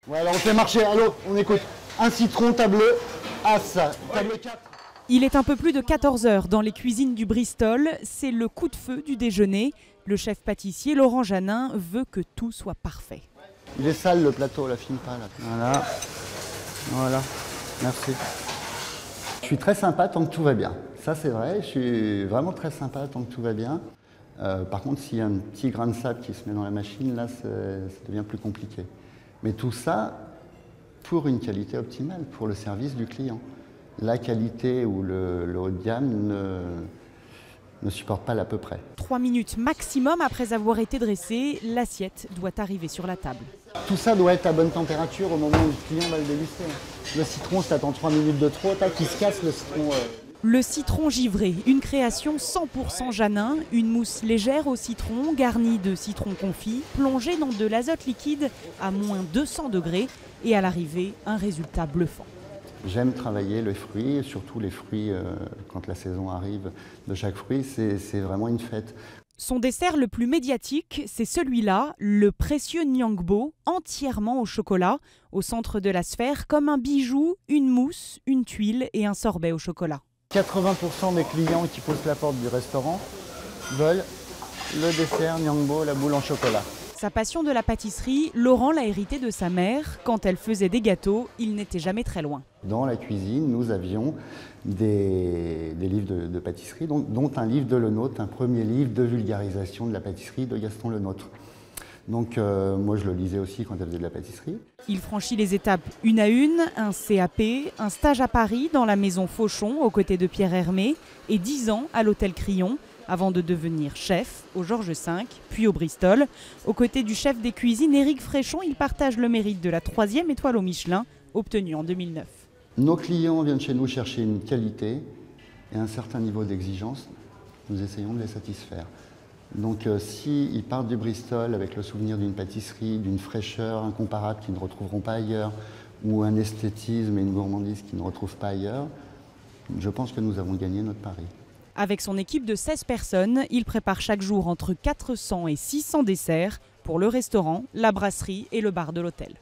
Ouais, alors on fait marcher, allô, on écoute. Un citron, table As, table 4. Il est un peu plus de 14 h dans les cuisines du Bristol. C'est le coup de feu du déjeuner. Le chef pâtissier Laurent Janin veut que tout soit parfait. Il est sale le plateau, la filme pas là. Voilà, voilà, merci. Je suis très sympa tant que tout va bien. Ça c'est vrai, je suis vraiment très sympa tant que tout va bien. Par contre, s'il y a un petit grain de sable qui se met dans la machine, là ça devient plus compliqué. Mais tout ça pour une qualité optimale, pour le service du client. La qualité ou le haut de gamme ne supporte pas l'à peu près. 3 minutes maximum après avoir été dressé, l'assiette doit arriver sur la table. Tout ça doit être à bonne température au moment où le client va le déguster. Le citron, ça attend 3 minutes de trop, tac, il se casse le citron. Le citron givré, une création 100% Janin, une mousse légère au citron, garnie de citron confit, plongée dans de l'azote liquide à moins 200 degrés et à l'arrivée, un résultat bluffant. J'aime travailler les fruits, surtout les fruits, quand la saison arrive de chaque fruit, c'est vraiment une fête. Son dessert le plus médiatique, c'est celui-là, le précieux Nyangbo, entièrement au chocolat, au centre de la sphère, comme un bijou, une mousse, une tuile et un sorbet au chocolat. 80% des clients qui poussent la porte du restaurant veulent le dessert Nyangbo, la boule en chocolat. Sa passion de la pâtisserie, Laurent l'a hérité de sa mère. Quand elle faisait des gâteaux, il n'était jamais très loin. Dans la cuisine, nous avions des livres de pâtisserie, dont un livre de Lenôtre, un premier livre de vulgarisation de la pâtisserie de Gaston Lenôtre. Donc moi je le lisais aussi quand elle faisait de la pâtisserie. Il franchit les étapes une à une, un CAP, un stage à Paris dans la maison Fauchon aux côtés de Pierre Hermé et 10 ans à l'hôtel Crillon avant de devenir chef au Georges V, puis au Bristol. Aux côtés du chef des cuisines Éric Fréchon, il partage le mérite de la 3e étoile au Michelin obtenue en 2009. Nos clients viennent chez nous chercher une qualité et un certain niveau d'exigence. Nous essayons de les satisfaire. Donc s'ils partent du Bristol avec le souvenir d'une pâtisserie, d'une fraîcheur incomparable qu'ils ne retrouveront pas ailleurs, ou un esthétisme et une gourmandise qu'ils ne retrouvent pas ailleurs, je pense que nous avons gagné notre pari. Avec son équipe de 16 personnes, il prépare chaque jour entre 400 et 600 desserts pour le restaurant, la brasserie et le bar de l'hôtel.